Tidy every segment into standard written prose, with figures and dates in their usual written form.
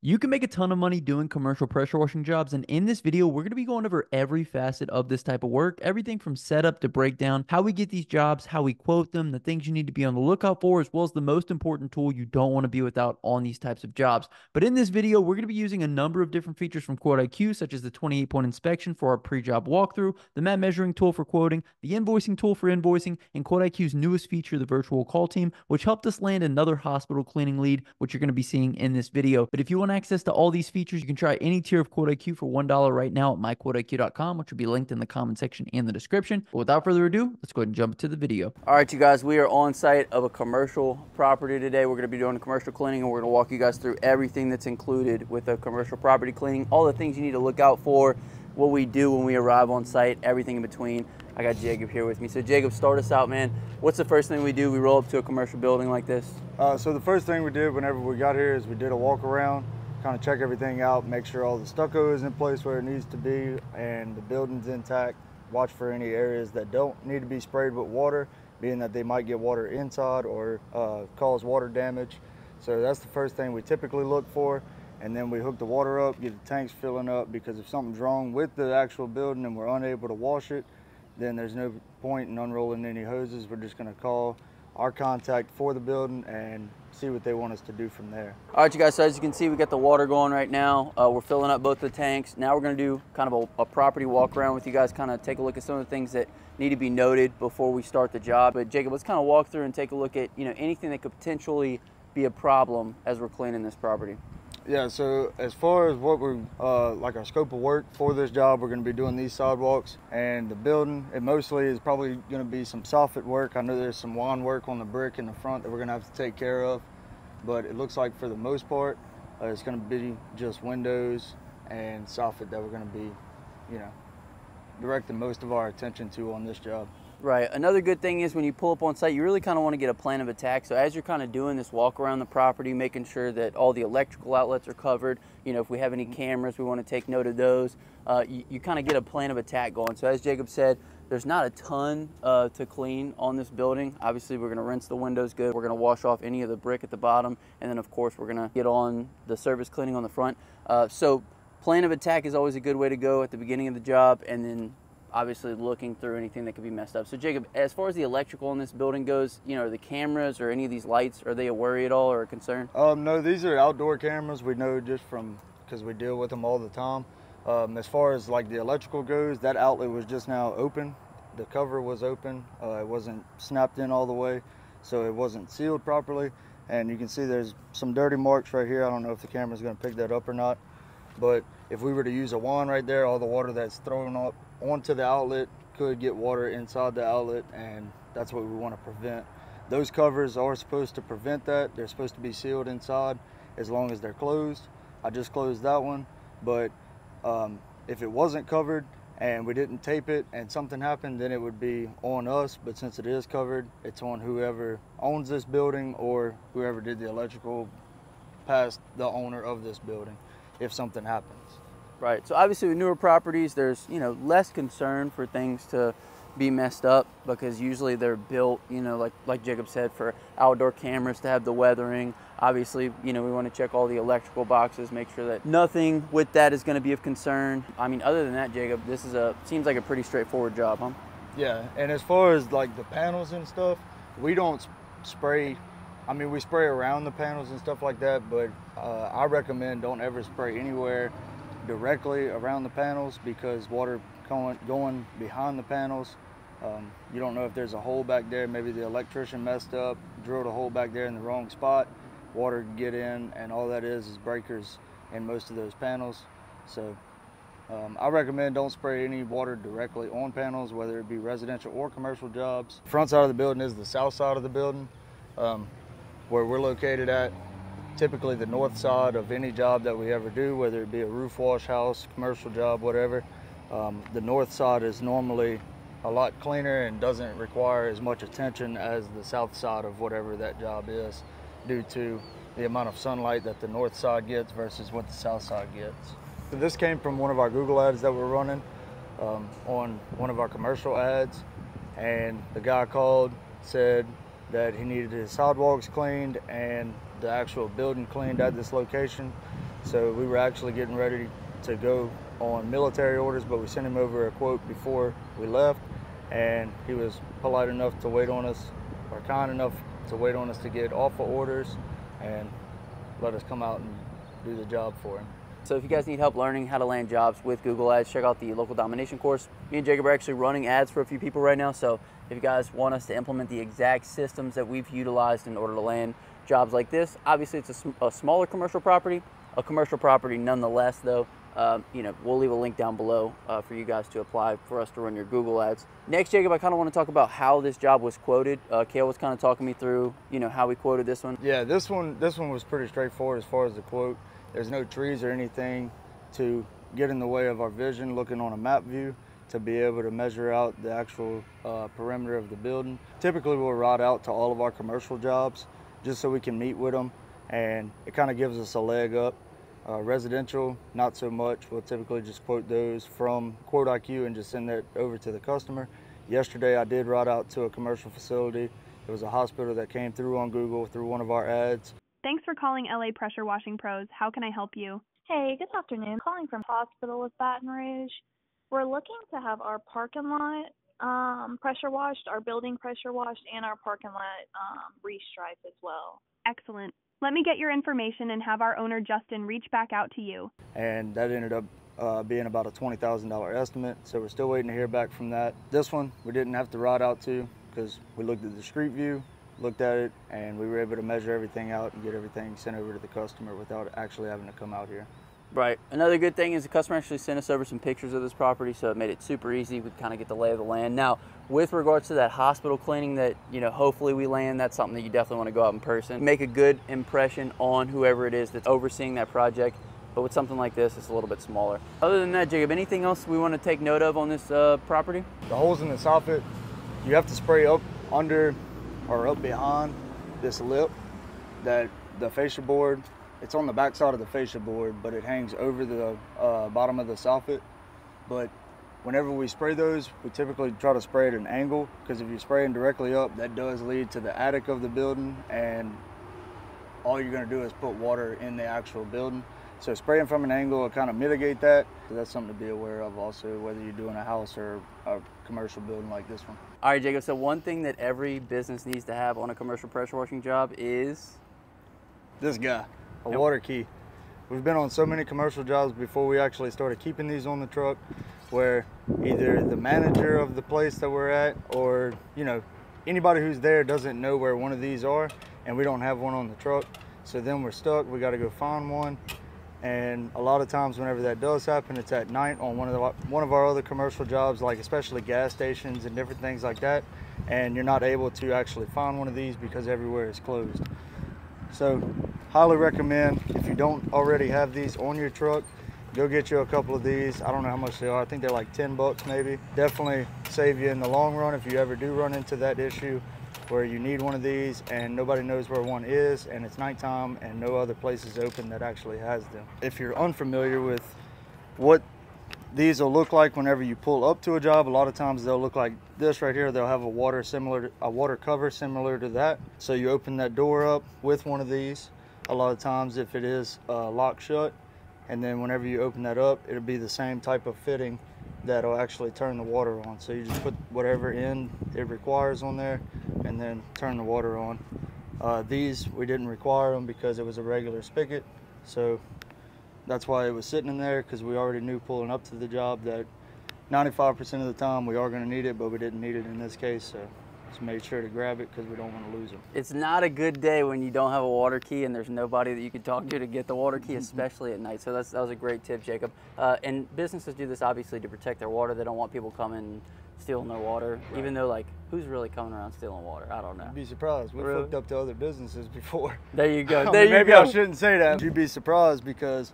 You can make a ton of money doing commercial pressure washing jobs, and in this video, we're going to be going over every facet of this type of work, everything from setup to breakdown, how we get these jobs, how we quote them, the things you need to be on the lookout for, as well as the most important tool you don't want to be without on these types of jobs. But in this video, we're going to be using a number of different features from Quote IQ, such as the 28-point inspection for our pre-job walkthrough, the map measuring tool for quoting, the invoicing tool for invoicing, and Quote IQ's newest feature, the virtual call team, which helped us land another hospital cleaning lead, which you're going to be seeing in this video. But if you want access to all these features, you can try any tier of Quote IQ for $1 right now at myquoteiq.com, which will be linked in the comment section and the description. But without further ado, let's go ahead and jump into the video. All right, you guys, we are on site of a commercial property today. We're going to be doing commercial cleaning, and we're going to walk you guys through everything that's included with a commercial property cleaning, all the things you need to look out for, what we do when we arrive on site, everything in between. I got Jacob here with me. So Jacob, start us out, man. What's the first thing we do? We roll up to a commercial building like this. So the first thing we did whenever we got here is we did a walk around, kind of check everything out, make sure all the stucco is in place where it needs to be and the building's intact. Watch for any areas that don't need to be sprayed with water, being that they might get water inside or cause water damage. So that's the first thing we typically look for. And then we hook the water up, get the tanks filling up, because if something's wrong with the actual building and we're unable to wash it, then there's no point in unrolling any hoses. We're just gonna call our contact for the building and see what they want us to do from there. All right, you guys, so as you can see, we got the water going right now. We're filling up both the tanks. Now we're gonna do kind of a property walk around with you guys, kind of take a look at some of the things that need to be noted before we start the job. But Jacob, let's kind of walk through and take a look at, anything that could potentially be a problem as we're cleaning this property. Yeah, so as far as what we're, like our scope of work for this job, we're gonna be doing these sidewalks and the building. It mostly is probably gonna be some soffit work. I know there's some wand work on the brick in the front that we're gonna have to take care of, but it looks like for the most part, it's gonna be just windows and soffit that we're gonna be, directing most of our attention to on this job. Right. Another good thing is when you pull up on site, you really kind of want to get a plan of attack. So as you're kind of doing this walk around the property, making sure that all the electrical outlets are covered, if we have any cameras, we want to take note of those. You kind of get a plan of attack going. So as Jacob said, there's not a ton to clean on this building. Obviously, we're going to rinse the windows good. We're going to wash off any of the brick at the bottom. And then, of course, we're going to get on the surface cleaning on the front. So plan of attack is always a good way to go at the beginning of the job, and then obviously looking through anything that could be messed up. So Jacob, as far as the electrical in this building goes, the cameras or any of these lights, are they a worry at all or a concern? No, these are outdoor cameras. We know just because we deal with them all the time. As far as like the electrical goes, that outlet was just now open. The cover was open. It wasn't snapped in all the way, so it wasn't sealed properly. And you can see there's some dirty marks right here. I don't know if the camera's gonna pick that up or not, but if we were to use a wand right there, all the water that's thrown up onto the outlet could get water inside the outlet, and that's what we want to prevent. Those covers are supposed to prevent that. They're supposed to be sealed inside as long as they're closed. I just closed that one, but if it wasn't covered and we didn't tape it and something happened, then it would be on us. But since it is covered, it's on whoever owns this building or whoever did the electrical past the owner of this building if something happens. Right. So obviously with newer properties, there's, less concern for things to be messed up, because usually they're built, like Jacob said, for outdoor cameras to have the weathering. Obviously, we want to check all the electrical boxes, make sure that nothing with that is going to be of concern. I mean, other than that, Jacob, this is seems like a pretty straightforward job, huh? Yeah, and as far as like the panels and stuff, we don't spray. I mean, we spray around the panels and stuff like that, but I recommend don't ever spray anywhere directly around the panels, because water going behind the panels, you don't know if there's a hole back there. Maybe the electrician messed up, drilled a hole back there in the wrong spot. Water can get in, and all that is breakers in most of those panels. So I recommend don't spray any water directly on panels, whether it be residential or commercial jobs. The front side of the building is the south side of the building, where we're located at. Typically the north side of any job that we ever do, whether it be a roof wash house, commercial job, whatever. The north side is normally a lot cleaner and doesn't require as much attention as the south side of whatever that job is, due to the amount of sunlight that the north side gets versus what the south side gets. So this came from one of our Google ads that we're running on one of our commercial ads, and the guy called, said that he needed his sidewalks cleaned and the actual building cleaned at this location. So we were actually getting ready to go on military orders, but we sent him over a quote before we left, and he was polite enough to wait on us, or kind enough to wait on us to get off of orders and let us come out and do the job for him. So if you guys need help learning how to land jobs with Google Ads, check out the local domination course. Me and Jacob are actually running ads for a few people right now. So if you guys want us to implement the exact systems that we've utilized in order to land jobs like this, obviously it's a smaller commercial property nonetheless though. We'll leave a link down below for you guys to apply for us to run your Google ads. Next, Jacob, I kind of want to talk about how this job was quoted. Kale was kind of talking me through, how we quoted this one. Yeah, this one was pretty straightforward as far as the quote. There's no trees or anything to get in the way of our vision looking on a map view to be able to measure out the actual perimeter of the building. Typically, we'll route out to all of our commercial jobs just so we can meet with them, and it kind of gives us a leg up. Residential, not so much. We'll typically just quote those from Quote IQ and just send that over to the customer. Yesterday, I did route out to a commercial facility. It was a hospital that came through on Google through one of our ads. Thanks for calling LA Pressure Washing Pros. How can I help you? Hey, good afternoon. Calling from hospital with Baton Rouge. We're looking to have our parking lot pressure washed, our building pressure washed, and our parking lot restriped as well. Excellent. Let me get your information and have our owner, Justin, reach back out to you. And that ended up being about a $20,000 estimate, so we're still waiting to hear back from that. This one, we didn't have to route out to because we looked at the street view, looked at it, and we were able to measure everything out and get everything sent over to the customer without actually having to come out here. Right. Another good thing is the customer actually sent us over some pictures of this property, so it made it super easy. We kind of get the lay of the land. Now, with regards to that hospital cleaning that, hopefully we land, that's something that you definitely want to go out in person. Make a good impression on whoever it is that's overseeing that project. But with something like this, it's a little bit smaller. Other than that, Jacob, anything else we want to take note of on this property? The holes in the soffit, you have to spray up under or up behind this lip that the fascia board, it's on the back side of the fascia board, but it hangs over the bottom of the soffit. But whenever we spray those, we typically try to spray at an angle, because if you're spraying directly up, that does lead to the attic of the building, and all you're going to do is put water in the actual building. So spraying from an angle will kind of mitigate that. So that's something to be aware of also, whether you're doing a house or a commercial building like this one. All right, Jacob, so one thing that every business needs to have on a commercial pressure washing job is? This guy, a water key. We've been on so many commercial jobs before we actually started keeping these on the truck, where either the manager of the place that we're at or, anybody who's there doesn't know where one of these are, and we don't have one on the truck. So then we're stuck, we gotta go find one. And a lot of times whenever that does happen, it's at night on one of our other commercial jobs, like especially gas stations and different things like that. And you're not able to actually find one of these because everywhere is closed. So highly recommend, if you don't already have these on your truck, go get you a couple of these. I don't know how much they are. I think they're like 10 bucks maybe. Definitely save you in the long run if you ever do run into that issue where you need one of these and nobody knows where one is and it's nighttime and no other place is open that actually has them. If you're unfamiliar with what these will look like whenever you pull up to a job, a lot of times they'll look like this right here. They'll have a water cover similar to that. So you open that door up with one of these. A lot of times if it is locked shut, and then whenever you open that up, it'll be the same type of fitting that'll actually turn the water on. So you just put whatever end it requires on there and then turn the water on. These, we didn't require them because it was a regular spigot. So that's why it was sitting in there, because we already knew pulling up to the job that 95% of the time we are gonna need it, but we didn't need it in this case. So just made sure to grab it because we don't want to lose them. It's not a good day when you don't have a water key and there's nobody that you can talk to get the water key, especially at night. So that was a great tip, Jacob. And businesses do this obviously to protect their water. They don't want people coming and stealing their water, right. Even though, like, who's really coming around stealing water? I don't know. You'd be surprised. We've hooked up to other businesses before. There you go. Maybe I shouldn't say that. You'd be surprised because,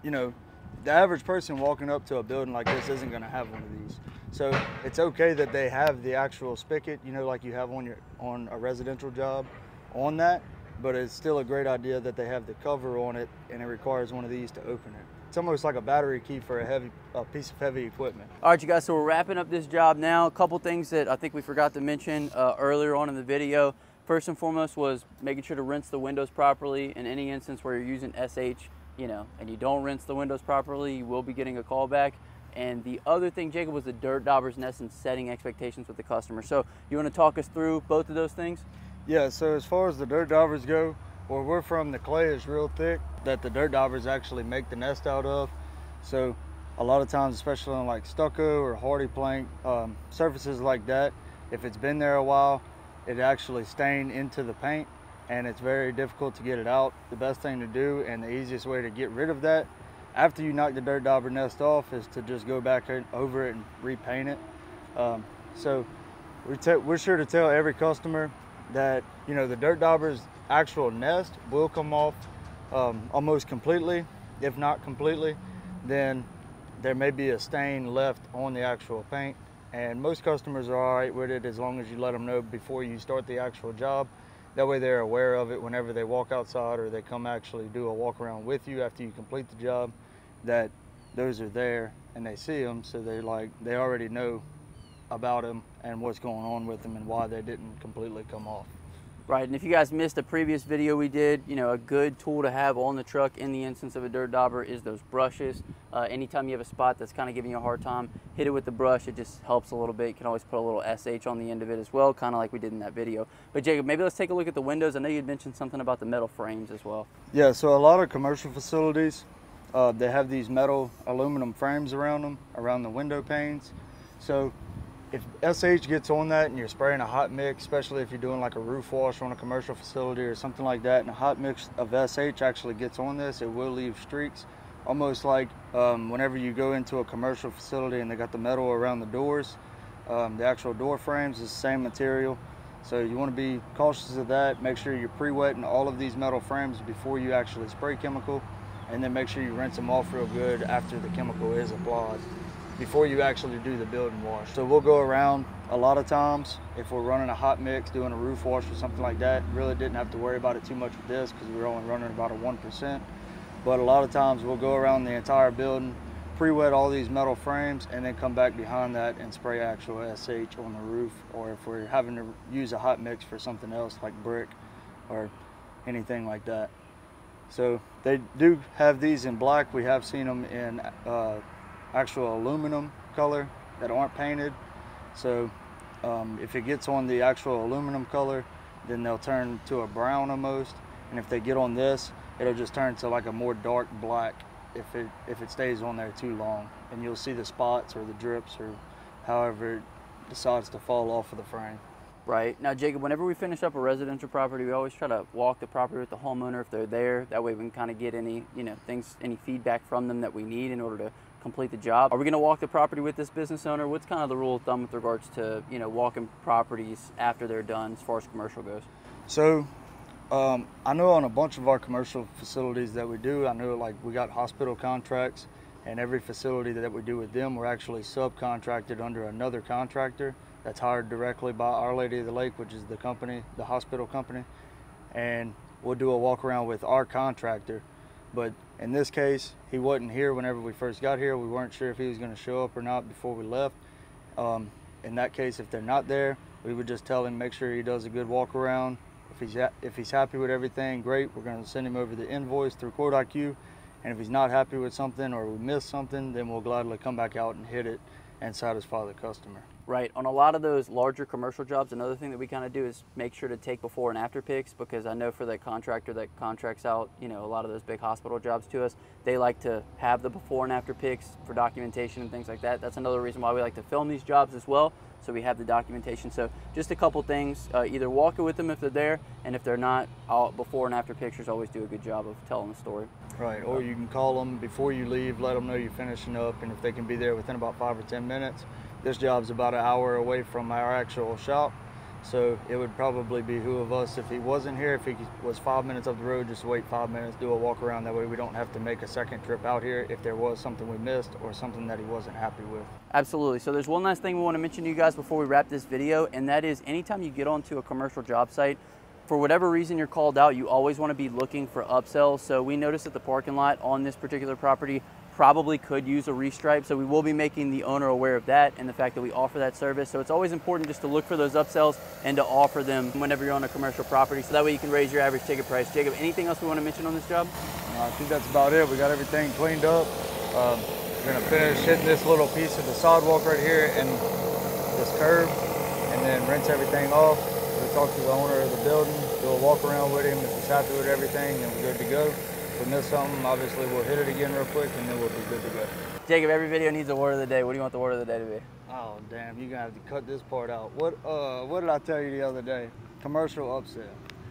the average person walking up to a building like this isn't going to have one of these. So it's okay that they have the actual spigot, like you have on a residential job on that, but it's still a great idea that they have the cover on it and it requires one of these to open it. It's almost like a battery key for a piece of heavy equipment. All right, you guys, so we're wrapping up this job now. A couple things that I think we forgot to mention earlier on in the video. First and foremost was making sure to rinse the windows properly in any instance where you're using SH, and you don't rinse the windows properly, you will be getting a call back. And the other thing, Jacob, was the dirt dauber's nest and setting expectations with the customer. So you want to talk us through both of those things? Yeah, so as far as the dirt daubers go, where we're from, the clay is real thick that the dirt daubers actually make the nest out of. So a lot of times, especially on like stucco or hardy plank, surfaces like that, if it's been there a while, it actually stain into the paint and it's very difficult to get it out. The best thing to do and the easiest way to get rid of that after you knock the dirt dauber nest off is to just go back over it and repaint it. So we're sure to tell every customer that, the dirt dauber's actual nest will come off almost completely. If not completely, then there may be a stain left on the actual paint. And most customers are all right with it as long as you let them know before you start the actual job. That way they're aware of it whenever they walk outside or they come actually do a walk around with you after you complete the job, that those are there and they see them, so they already know about them and what's going on with them and why they didn't completely come off. Right, and if you guys missed a previous video we did, a good tool to have on the truck in the instance of a dirt dauber is those brushes. Anytime you have a spot that's kind of giving you a hard time, hit it with the brush. It just helps a little bit. You can always put a little SH on the end of it as well, kind of like we did in that video. But Jacob, maybe let's take a look at the windows. I know you'd mentioned something about the metal frames as well. Yeah, so a lot of commercial facilities, they have these metal aluminum frames around them, around the window panes. So if SH gets on that and you're spraying a hot mix, especially if you're doing like a roof wash on a commercial facility or something like that, and a hot mix of SH actually gets on this, it will leave streaks. Almost like whenever you go into a commercial facility and they got the metal around the doors, the actual door frames is the same material. So you want to be cautious of that. Make sure you're pre-wetting all of these metal frames before you actually spray chemical, and then make sure you rinse them off real good after the chemical is applied, before you actually do the building wash. So we'll go around a lot of times if we're running a hot mix, doing a roof wash or something like that. Really didn't have to worry about it too much with this because we were only running about a 1%. But a lot of times we'll go around the entire building, pre-wet all these metal frames, and then come back behind that and spray actual SH on the roof, or if we're having to use a hot mix for something else like brick or anything like that. So they do have these in black. We have seen them in actual aluminum color that aren't painted. So if it gets on the actual aluminum color, then they'll turn to a brown almost. And if they get on this, it'll just turn to like a more dark black if it stays on there too long. And you'll see the spots or the drips or however it decides to fall off of the frame. Right. Now, Jacob, whenever we finish up a residential property, we always try to walk the property with the homeowner if they're there. That way we can kind of get any, any feedback from them that we need in order to complete the job. Are we going to walk the property with this business owner? What's kind of the rule of thumb with regards to, walking properties after they're done as far as commercial goes? So I know on a bunch of our commercial facilities that we do, I know like we got hospital contracts, and every facility that we do with them, we're actually subcontracted under another contractor that's hired directly by Our Lady of the Lake, which is the company, the hospital company. And we'll do a walk around with our contractor. But in this case, he wasn't here whenever we first got here. We weren't sure if he was going to show up or not before we left. In that case, if they're not there, we would just tell him, make sure he does a good walk around. If he's happy with everything, great. We're going to send him over the invoice through QuoteIQ. And if he's not happy with something or we missed something, then we'll gladly come back out and hit it and satisfy the customer. Right. On a lot of those larger commercial jobs, another thing that we kind of do is make sure to take before and after pics, because I know for that contractor that contracts out, a lot of those big hospital jobs to us, they like to have the before and after pics for documentation and things like that. That's another reason why we like to film these jobs as well, so we have the documentation. So just a couple things, either walk it with them if they're there, and if they're not, before and after pictures always do a good job of telling the story. Right, or you can call them before you leave, let them know you're finishing up, and if they can be there within about 5 or 10 minutes. This job's about an hour away from our actual shop, so it would probably behoove us if he wasn't here, if he was 5 minutes up the road, just wait 5 minutes, do a walk around. That way we don't have to make a second trip out here if there was something we missed or something that he wasn't happy with. Absolutely. So there's one last thing we want to mention to you guys before we wrap this video, and that is anytime you get onto a commercial job site, for whatever reason you're called out, you always want to be looking for upsells. So we noticed at the parking lot on this particular property, probably could use a restripe. So we will be making the owner aware of that and the fact that we offer that service. So it's always important just to look for those upsells and to offer them whenever you're on a commercial property. So that way you can raise your average ticket price. Jacob, anything else we want to mention on this job? I think that's about it. We got everything cleaned up. We're gonna finish hitting this little piece of the sod walk right here and this curb, and then rinse everything off. We'll talk to the owner of the building, do a walk around with him. If he's happy with everything, then we're good to go. If we miss something, obviously we'll hit it again real quick, and then we'll be good to go. Jacob, every video needs a word of the day. What do you want the word of the day to be? Oh damn, you're gonna have to cut this part out. What did I tell you the other day? Commercial upsell.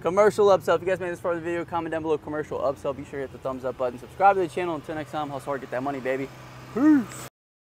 Commercial upsell. If you guys made this far in the video, comment down below commercial upsell. Be sure to hit the thumbs up button. Subscribe to the channel. Until next time, hustle hard, get that money, baby. Peace.